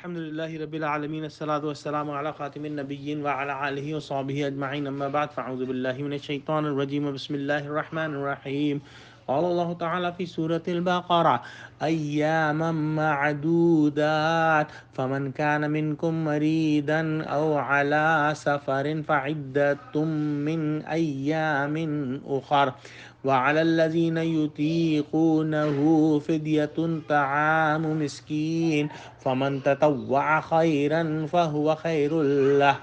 الحمد لله رب العالمين الصلاة والسلام على خاتم النبيين وعلى آله وصحبه أجمعين أما بعد فأعوذ بالله من الشيطان الرجيم بسم الله الرحمن الرحيم قال الله تعالى في سورة البقرة أياما معدودات فمن كان منكم مريضا أو على سفر فعدة من أيام أخر وعلى الذين يطيقونه فدية طعام مسكين فمن تطوع خيرا فهو خير له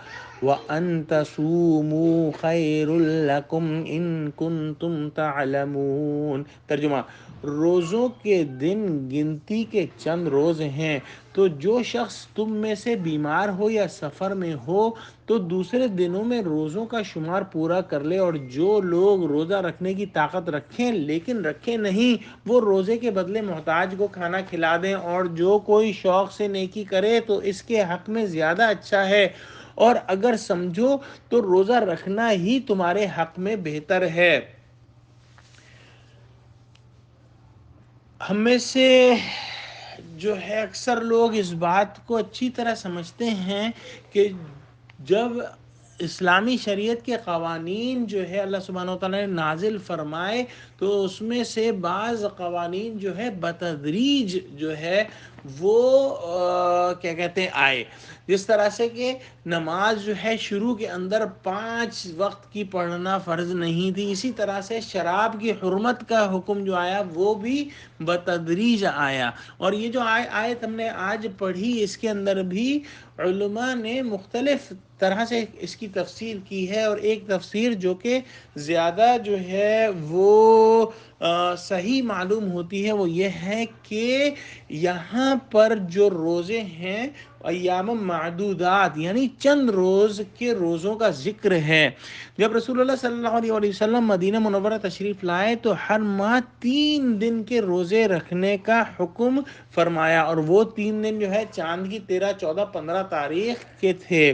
وأن تصوموا خير لكم إن كنتم تعلمون۔ ترجمہ: روزوں کے دن گنتی کے چند روز ہیں، تو جو شخص تم میں سے بیمار ہو یا سفر میں ہو تو دوسرے دنوں میں روزوں کا شمار پورا کر لے، اور جو لوگ روزہ رکھنے کی طاقت رکھیں لیکن رکھے نہیں وہ روزے کے بدلے محتاج کو کھانا کھلا دیں، اور جو کوئی شوق سے نیکی کرے تو اس کے حق میں زیادہ اچھا ہے، اور اگر سمجھو تو روزہ رکھنا ہی تمہارے حق میں بہتر ہے۔ ہم میں سے جو ہے اکثر لوگ اس بات کو اچھی طرح سمجھتے ہیں کہ جب اسلامی شریعت کے قوانین جو ہے اللہ سبحانہ و تعالیٰ نے نازل فرمائے تو اس میں سے بعض قوانین جو ہے بتدریج جو ہے وہ کیا کہتے ہیں آئے، جس طرح سے کہ نماز جو ہے شروع کے اندر 5 وقت کی پڑھنا فرض نہیں تھی، اسی طرح سے شراب کی حرمت کا حکم جو آیا وہ بھی بتدریج آیا، اور یہ جو آیت ہم نے آج پڑھی اس کے اندر بھی علماء نے مختلف طرح سے اس کی تفسیر کی ہے، اور ایک تفسیر جو کہ زیادہ جو ہے وہ صحیح معلوم ہوتی ہے وہ یہ ہے کہ یہاں پر جو روزے ہیں ایام معدودات یعنی چند روز کے روزوں کا ذکر ہے۔ جب رسول اللہ صلی اللہ علیہ وسلم مدینہ منورہ تشریف لائے تو ہر ماہ 3 دن کے روزے رکھنے کا حکم فرمایا، اور وہ 3 دن جو ہے چاند کی 13، 14، 15 تاریخ کے تھے،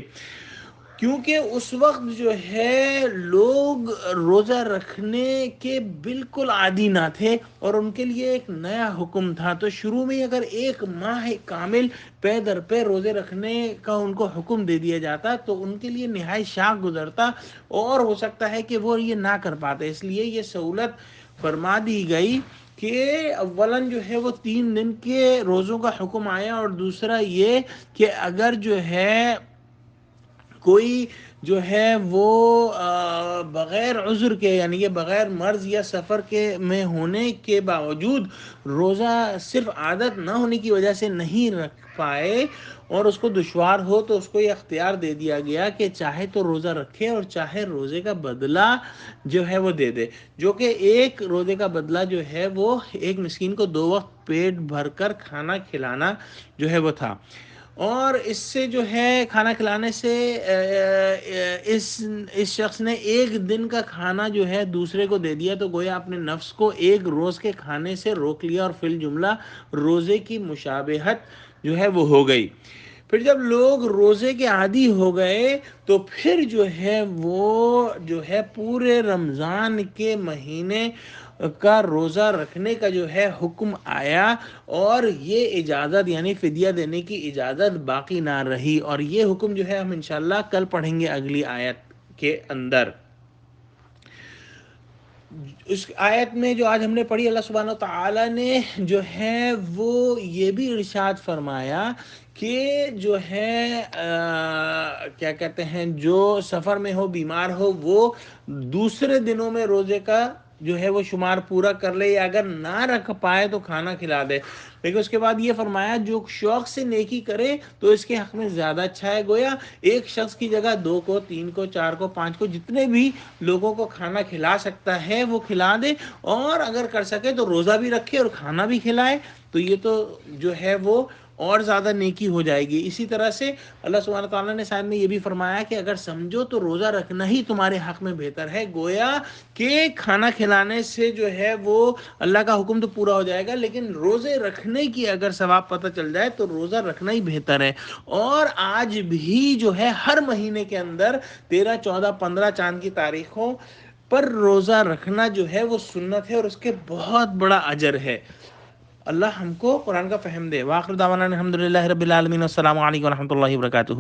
کیونکہ اس وقت جو ہے لوگ روزہ رکھنے کے بالکل عادی نہ تھے اور ان کے لیے ایک نیا حکم تھا، تو شروع میں اگر ایک ماہ کامل پے در پے روزے رکھنے کا ان کو حکم دے دیا جاتا تو ان کے لیے نہایت شاق گزرتا، اور ہو سکتا ہے کہ وہ یہ نہ کر پاتے، اس لیے یہ سہولت فرما دی گئی کہ اولاً جو ہے وہ 3 دن کے روزوں کا حکم آیا، اور دوسرا یہ کہ اگر جو ہے کوئی جو ہے وہ بغیر عذر کے یعنی کہ بغیر مرض یا سفر کے میں ہونے کے باوجود روزہ صرف عادت نہ ہونے کی وجہ سے نہیں رکھ پائے اور اس کو دشوار ہو تو اس کو یہ اختیار دے دیا گیا کہ چاہے تو روزہ رکھے اور چاہے روزے کا بدلہ جو ہے وہ دے دے، جو کہ ایک روزے کا بدلہ جو ہے وہ ایک مسکین کو 2 وقت پیٹ بھر کر کھانا کھلانا جو ہے وہ تھا۔ اور اس سے جو ہے کھانا کھلانے سے اس شخص نے ایک دن کا کھانا جو ہے دوسرے کو دے دیا، تو گویا اپنے نفس کو ایک روز کے کھانے سے روک لیا، اور فی الجملہ روزے کی مشابہت جو ہے وہ ہو گئی۔ پھر جب لوگ روزے کے عادی ہو گئے تو پھر جو ہے وہ جو ہے پورے رمضان کے مہینے کا روزہ رکھنے کا جو ہے حکم آیا، اور یہ اجازت یعنی فدیہ دینے کی اجازت باقی نہ رہی، اور یہ حکم جو ہے ہم انشاءاللہ کل پڑھیں گے اگلی آیت کے اندر۔ اس آیت میں جو آج ہم نے پڑھی اللہ سبحانہ وتعالی نے جو ہے وہ یہ بھی ارشاد فرمایا کہ جو ہے کیا کہتے ہیں جو سفر میں ہو بیمار ہو وہ دوسرے دنوں میں روزے کا جو ہے وہ شمار پورا کر لے، یا اگر نہ رکھ پائے تو کھانا کھلا دے، لیکن اس کے بعد یہ فرمایا جو شوق سے نیکی کرے تو اس کے حق میں زیادہ اچھا ہے، گویا ایک شخص کی جگہ 2 کو، 3 کو، 4 کو، 5 کو، جتنے بھی لوگوں کو کھانا کھلا سکتا ہے وہ کھلا دے، اور اگر کر سکے تو روزہ بھی رکھے اور کھانا بھی کھلائے، تو یہ تو جو ہے وہ اور زیادہ نیکی ہو جائے گی۔ اسی طرح سے اللہ سبحانہ تعالیٰ نے شاید میں یہ بھی فرمایا کہ اگر سمجھو تو روزہ رکھنا ہی تمہارے حق میں بہتر ہے، گویا کہ کھانا کھلانے سے جو ہے وہ اللہ کا حکم تو پورا ہو جائے گا، لیکن روزے رکھنے کی اگر ثواب پتہ چل جائے تو روزہ رکھنا ہی بہتر ہے۔ اور آج بھی جو ہے ہر مہینے کے اندر 13، 14، 15 چاند کی تاریخوں پر روزہ رکھنا جو ہے وہ سنت ہے، اور اس کے بہت بڑا اجر ہے۔ اللہ ہم کو قرآن کا فہم دے. وآخر دعوانا الحمد للہ رب العالمین. السلام علیکم و رحمۃ اللہ وبرکاتہ.